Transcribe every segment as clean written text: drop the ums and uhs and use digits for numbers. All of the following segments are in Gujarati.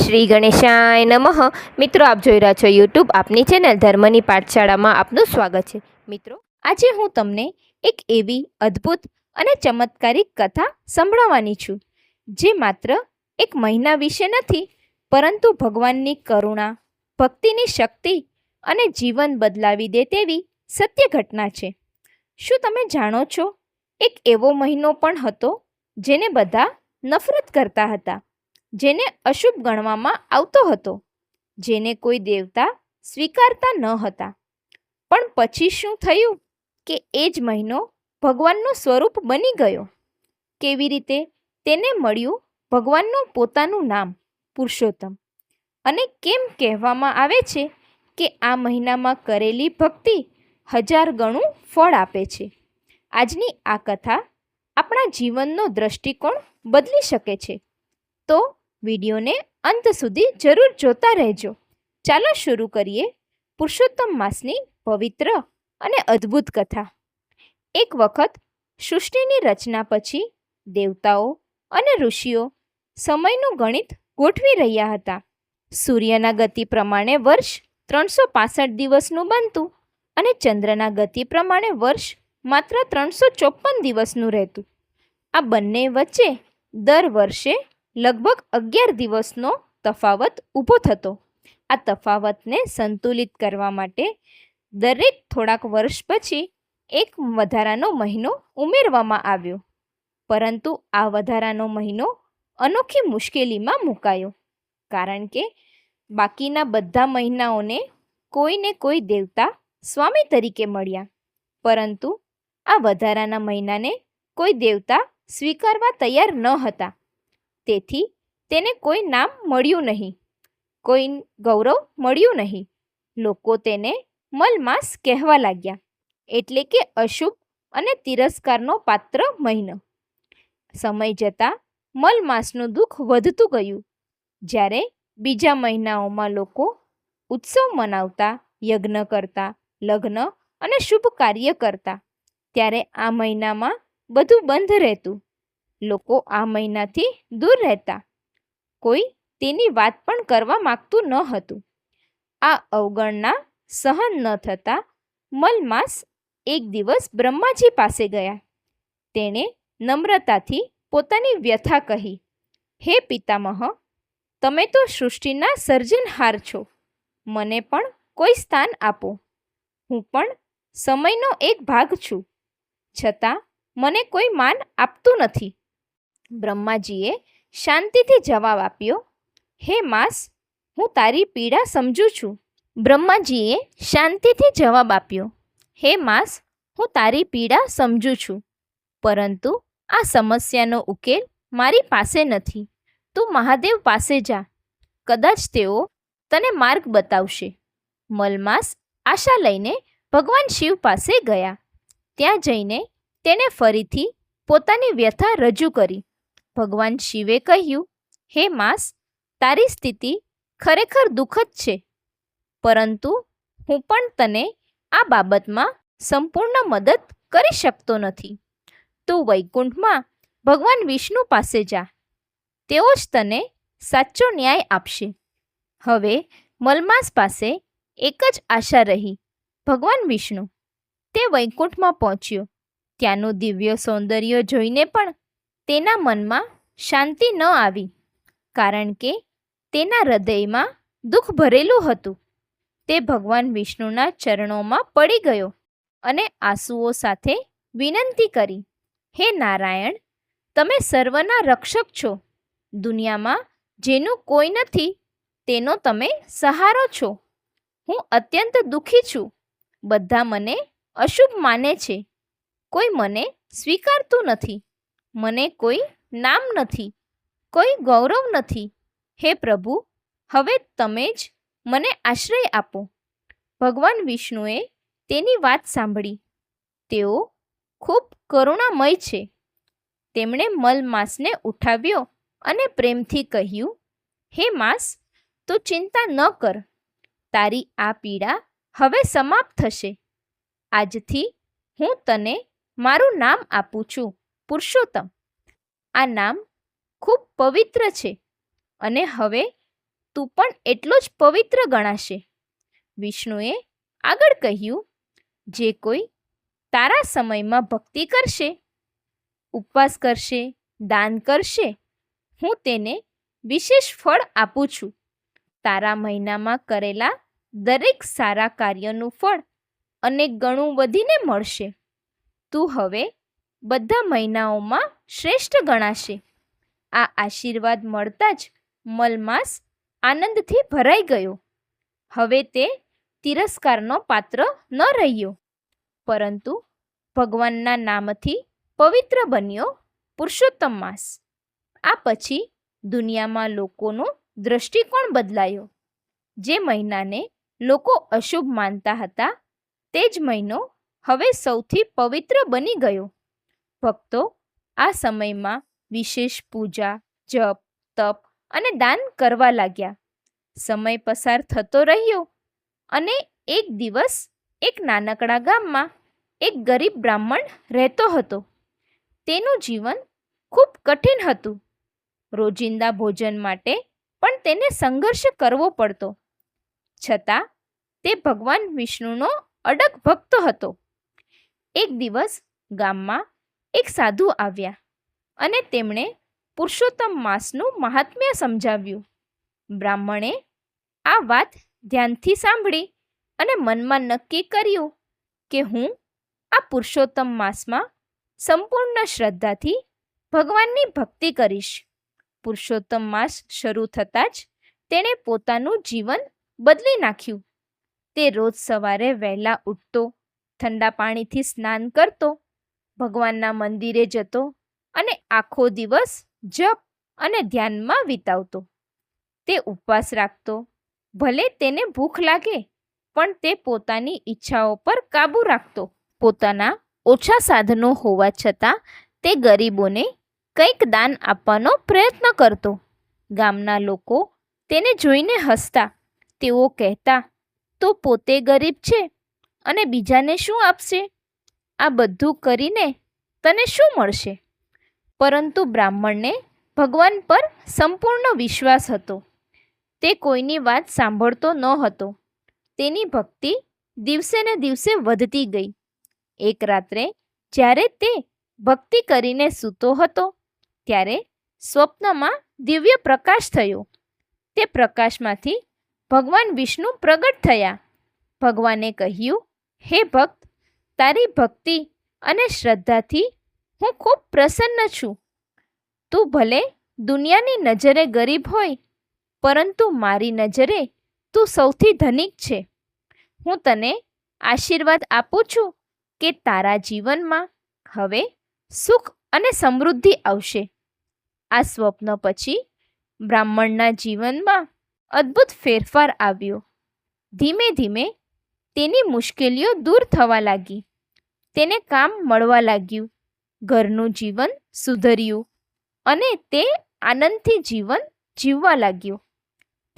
શ્રી ગણેશાય નમઃ. મિત્રો, આપ જોઈ રહ્યા છો યુટ્યુબ આપની ચેનલ ધર્મની પાઠશાળામાં આપનું સ્વાગત છે. મિત્રો, આજે હું તમને એક એવી અદ્ભુત અને ચમત્કારિક કથા સંભળાવવાની છું, જે માત્ર એક મહિના વિશે નથી, પરંતુ ભગવાનની કરુણા, ભક્તિની શક્તિ અને જીવન બદલાવી દે તેવી સત્ય ઘટના છે. શું તમે જાણો છો, એક એવો મહિનો પણ હતો જેને બધા નફરત કરતા હતા, જેને અશુભ ગણવામાં આવતો હતો, જેને કોઈ દેવતા સ્વીકારતા ન હતા. પણ પછી શું થયું કે એ જ મહિનો ભગવાનનું સ્વરૂપ બની ગયો. કેવી રીતે? તેને મળ્યું ભગવાનનું પોતાનું નામ પુરુષોત્તમ. અને કેમ કહેવામાં આવે છે કે આ મહિનામાં કરેલી ભક્તિ 1000 ગણું ફળ આપે છે. આજની આ કથા આપણા જીવનનો દ્રષ્ટિકોણ બદલી શકે છે. તો વિડીયોને અંત સુધી જરૂર જોતા રહેજો. ચાલો શરૂ કરીએ પુરુષોત્તમ માસની પવિત્ર અને અદ્ભુત કથા. એક વખત સૃષ્ટિની રચના પછી દેવતાઓ અને ઋષિઓ સમયનું ગણિત ગોઠવી રહ્યા હતા. સૂર્યના ગતિ પ્રમાણે વર્ષ 365 દિવસનું બનતું અને ચંદ્રના ગતિ પ્રમાણે વર્ષ માત્ર 354 દિવસનું રહેતું. આ બંને વચ્ચે દર વર્ષે લગભગ 11 દિવસનો તફાવત ઊભો થતો. આ તફાવતને સંતુલિત કરવા માટે દરેક થોડાક વર્ષ પછી એક વધારાનો મહિનો ઉમેરવામાં આવ્યો. પરંતુ આ વધારાનો મહિનો અનોખી મુશ્કેલીમાં મુકાયો, કારણ કે બાકીના બધા મહિનાઓને કોઈને કોઈ દેવતા સ્વામી તરીકે મળ્યા, પરંતુ આ વધારાના મહિનાને કોઈ દેવતા સ્વીકારવા તૈયાર ન હતા. તેથી તેને કોઈ નામ મળ્યું નહીં, કોઈ ગૌરવ મળ્યું નહીં. લોકો તેને મલમાસ કહેવા લાગ્યા, એટલે કે અશુભ અને તિરસ્કારનો પાત્ર મહિનો. સમય જતાં મલમાસનું દુઃખ વધતું ગયું. જ્યારે બીજા મહિનાઓમાં લોકો ઉત્સવ મનાવતા, યજ્ઞ કરતા, લગ્ન અને શુભ કાર્ય કરતા, ત્યારે આ મહિનામાં બધું બંધ રહેતું. લોકો આ મહિનાથી દૂર રહેતા. કોઈ તેની વાત પણ કરવા માગતું ન હતું. આ અવગણના સહન ન થતાં મલમાસ એક દિવસ બ્રહ્માજી પાસે ગયા. તેણે નમ્રતાથી પોતાની વ્યથા કહી, હે પિતામહ, તમે તો સૃષ્ટિના સર્જનહાર છો. મને પણ કોઈ સ્થાન આપો. હું પણ સમયનો એક ભાગ છું, છતાં મને કોઈ માન આપતું નથી. બ્રહ્માજીએ શાંતિથી જવાબ આપ્યો, હે માસ, હું તારી પીડા સમજું છું. બ્રહ્માજીએ શાંતિથી જવાબ આપ્યો, હે માસ, હું તારી પીડા સમજું છું, પરંતુ આ સમસ્યાનો ઉકેલ મારી પાસે નથી. તું મહાદેવ પાસે જા, કદાચ તેઓ તને માર્ગ બતાવશે. મલમાસ આશા લઈને ભગવાન શિવ પાસે ગયા. ત્યાં જઈને તેણે ફરીથી પોતાની વ્યથા રજૂ કરી. ભગવાન શિવે કહ્યું, હે માસ, તારી સ્થિતિ ખરેખર દુઃખદ છે, પરંતુ હું પણ તને આ બાબતમાં સંપૂર્ણ મદદ કરી શકતો નથી. તું વૈકુંઠમાં ભગવાન વિષ્ણુ પાસે જા, તેઓ જ તને સાચો ન્યાય આપશે. હવે મલમાસ પાસે એક જ આશા રહી, ભગવાન વિષ્ણુ. તે વૈકુંઠમાં પહોંચ્યો. ત્યાંનું દિવ્ય સૌંદર્ય જોઈને પણ તેના મનમાં શાંતિ ન આવી, કારણ કે તેના હૃદયમાં દુઃખ ભરેલું હતું. તે ભગવાન વિષ્ણુના ચરણોમાં પડી ગયો અને આંસુઓ સાથે વિનંતી કરી, હે નારાયણ, તમે સર્વના રક્ષક છો. દુનિયામાં જેનું કોઈ નથી, તેનો તમે સહારો છો. હું અત્યંત દુઃખી છું. બધા મને અશુભ માને છે. કોઈ મને સ્વીકારતું નથી. મને કોઈ નામ નથી, કોઈ ગૌરવ નથી. હે પ્રભુ, હવે તમે જ મને આશ્રય આપો. ભગવાન વિષ્ણુએ તેની વાત સાંભળી. તેઓ ખૂબ કરુણામય છે. તેમણે મલમાસને ઉઠાવ્યો અને પ્રેમથી કહ્યું, હે માસ, તું ચિંતા ન કર. તારી આ પીડા હવે સમાપ્ત થશે. આજથી હું તને મારું નામ આપું છું, પુરુષોત્તમ. આ નામ ખૂબ પવિત્ર છે અને હવે તું પણ એટલો જ પવિત્ર ગણાશે. વિષ્ણુએ આગળ કહ્યું, જે કોઈ તારા સમયમાં ભક્તિ કરશે, ઉપવાસ કરશે, દાન કરશે, હું તેને વિશેષ ફળ આપું છું. તારા મહિનામાં કરેલા દરેક સારા કાર્યનું ફળ અનેક ગણું વધીને મળશે. તું હવે બધા મહિનાઓમાં શ્રેષ્ઠ ગણાશે. આ આશીર્વાદ મળતા જ મલમાસ આનંદથી ભરાઈ ગયો. હવે તે તિરસ્કારનો પાત્ર ન રહ્યો, પરંતુ ભગવાનના નામથી પવિત્ર બન્યો પુરુષોત્તમ માસ. આ પછી દુનિયામાં લોકોનો દૃષ્ટિકોણ બદલાયો. જે મહિનાને લોકો અશુભ માનતા હતા, તે જ મહિનો હવે સૌથી પવિત્ર બની ગયો. ભક્તો આ સમયમાં વિશેષ પૂજા, જપ, તપ અને દાન કરવા લાગ્યા. સમય પસાર થતો રહ્યો અને એક દિવસ એક નાનકડા ગામમાં એક ગરીબ બ્રાહ્મણ રહેતો હતો. તેનું જીવન ખૂબ કઠિન હતું. રોજિંદા ભોજન માટે પણ તેને સંઘર્ષ કરવો પડતો. છતાં તે ભગવાન વિષ્ણુનો અડગ ભક્ત હતો. એક દિવસ ગામમાં એક સાધુ આવ્યા અને તેમણે પુરુષોત્તમ માસનું મહાત્મ્ય સમજાવ્યું. બ્રાહ્મણે આ વાત ધ્યાનથી સાંભળી અને મનમાં નક્કી કર્યું કે હું આ પુરુષોત્તમ માસમાં સંપૂર્ણ શ્રદ્ધાથી ભગવાનની ભક્તિ કરીશ. પુરુષોત્તમ માસ શરૂ થતાં જ તેણે પોતાનું જીવન બદલી નાખ્યું. તે રોજ સવારે વહેલા ઉઠતો, ઠંડા પાણીથી સ્નાન કરતો, ભગવાનના મંદિરે જતો અને આખો દિવસ જપ અને ધ્યાનમાં વિતાવતો. તે ઉપવાસ રાખતો. ભલે તેને ભૂખ લાગે, પણ તે પોતાની ઈચ્છાઓ પર કાબૂ રાખતો. પોતાના ઓછા સાધનો હોવા છતાં તે ગરીબોને કંઈક દાન આપવાનો પ્રયત્ન કરતો. ગામના લોકો તેને જોઈને હસતા. તેઓ કહેતા, તો પોતે ગરીબ છે અને બીજાને શું આપશે? આ બધું કરીને તને શું મળશે? પરંતુ બ્રાહ્મણને ભગવાન પર સંપૂર્ણ વિશ્વાસ હતો. તે કોઈની વાત સાંભળતો ન હતો. તેની ભક્તિ દિવસે ને દિવસે વધતી ગઈ. એક રાત્રે જ્યારે તે ભક્તિ કરીને સૂતો હતો, ત્યારે સ્વપ્નમાં દિવ્ય પ્રકાશ થયો. તે પ્રકાશમાંથી ભગવાન વિષ્ણુ પ્રગટ થયા. ભગવાને કહ્યું, હે ભક્ત, તારી ભક્તિ અને શ્રદ્ધાથી હું ખૂબ પ્રસન્ન છું. તું ભલે દુનિયાની નજરે ગરીબ હોય, પરંતુ મારી નજરે તું સૌથી ધનિક છે. હું તને આશીર્વાદ આપું છું કે તારા જીવનમાં હવે સુખ અને સમૃદ્ધિ આવશે. આ સ્વપ્ન પછી બ્રાહ્મણના જીવનમાં અદ્ભુત ફેરફાર આવ્યો. ધીમે ધીમે તેની મુશ્કેલીઓ દૂર થવા લાગી. તેને કામ મળવા લાગ્યું, ઘરનું જીવન સુધર્યું અને તે આનંદથી જીવન જીવવા લાગ્યો.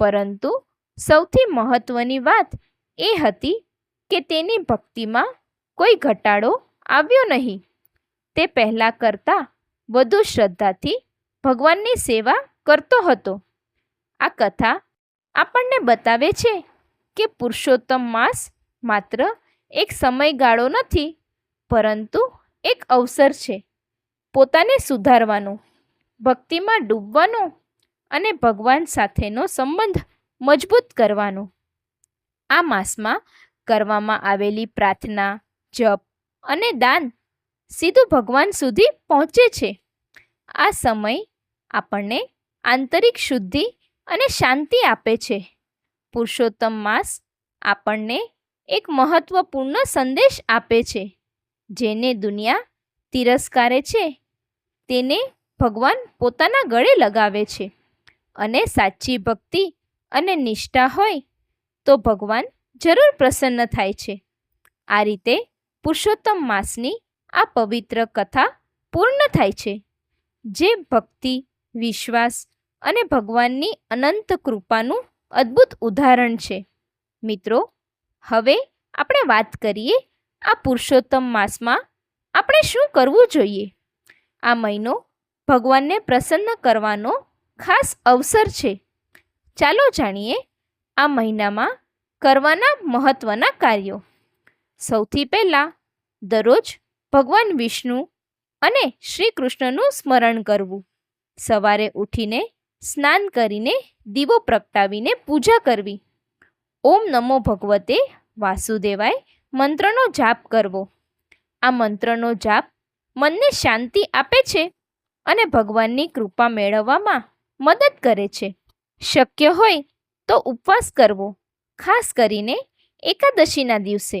પરંતુ સૌથી મહત્ત્વની વાત એ હતી કે તેની ભક્તિમાં કોઈ ઘટાડો આવ્યો નહીં. તે પહેલાં કરતાં વધુ શ્રદ્ધાથી ભગવાનની સેવા કરતો હતો. આ કથા આપણને બતાવે છે કે પુરુષોત્તમ માસ માત્ર એક સમયગાળો નથી, પરંતુ એક અવસર છે પોતાને સુધારવાનો, ભક્તિમાં ડૂબવાનો અને ભગવાન સાથેનો સંબંધ મજબૂત કરવાનો. આ માસમાં કરવામાં આવેલી પ્રાર્થના, જપ અને દાન સીધું ભગવાન સુધી પહોંચે છે. આ સમય આપણને આંતરિક શુદ્ધિ અને શાંતિ આપે છે. પુરુષોત્તમ માસ આપણને એક મહત્વપૂર્ણ સંદેશ આપે છે. જેને દુનિયા તિરસ્કારે છે, તેને ભગવાન પોતાના ગળે લગાવે છે. અને સાચી ભક્તિ અને નિષ્ઠા હોય તો ભગવાન જરૂર પ્રસન્ન થાય છે. આ રીતે પુરુષોત્તમ માસની આ પવિત્ર કથા પૂર્ણ થાય છે, જે ભક્તિ, વિશ્વાસ અને ભગવાનની અનંત કૃપાનું અદ્ભુત ઉદાહરણ છે. મિત્રો, હવે આપણે વાત કરીએ આ પુરુષોત્તમ માસમાં આપણે શું કરવું જોઈએ. આ મહિનો ભગવાનને પ્રસન્ન કરવાનો ખાસ અવસર છે. ચાલો જાણીએ આ મહિનામાં કરવાના મહત્ત્વના કાર્યો. સૌથી પહેલાં દરરોજ ભગવાન વિષ્ણુ અને શ્રી કૃષ્ણનું સ્મરણ કરવું. સવારે ઉઠીને સ્નાન કરીને દીવો પ્રગટાવીને પૂજા કરવી. ઓમ નમો ભગવતે વાસુદેવાય મંત્રનો જાપ કરવો. આ મંત્રનો જાપ મનને શાંતિ આપે છે અને ભગવાનની કૃપા મેળવવામાં મદદ કરે છે. શક્ય હોય તો ઉપવાસ કરવો, ખાસ કરીને એકાદશીના દિવસે,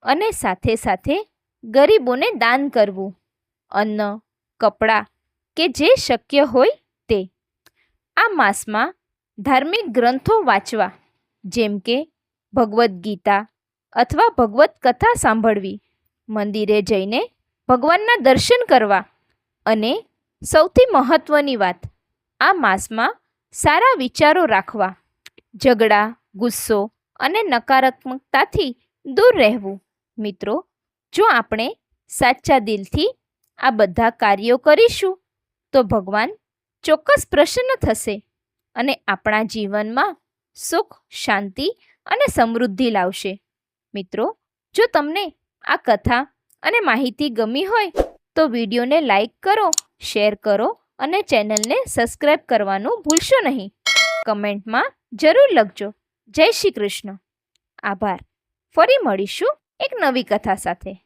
અને સાથે સાથે ગરીબોને દાન કરવું. અન્ન, કપડાં કે જે શક્ય હોય તે. આ માસમાં ધાર્મિક ગ્રંથો વાંચવા, જેમ કે ભગવદ્ ગીતા અથવા ભગવત કથા સાંભળવી, મંદિરે જઈને ભગવાનના દર્શન કરવા અને સૌથી મહત્ત્વની વાત, આ માસમાં સારા વિચારો રાખવા. ઝઘડા, ગુસ્સો અને નકારાત્મકતાથી દૂર રહેવું. મિત્રો, જો આપણે સાચા દિલથી આ બધા કાર્યો કરીશું તો ભગવાન ચોક્કસ પ્રસન્ન થશે અને આપણા જીવનમાં સુખ, શાંતિ અને સમૃદ્ધિ લાવશે. મિત્રો, જો તમને આ કથા અને માહિતી ગમી હોય તો વિડીયોને લાઈક કરો, શેર કરો અને ચેનલને સબસ્ક્રાઈબ કરવાનું ભૂલશો નહીં. કમેન્ટમાં જરૂર લખજો. જય શ્રી કૃષ્ણ. આભાર. ફરી મળીશું એક નવી કથા સાથે.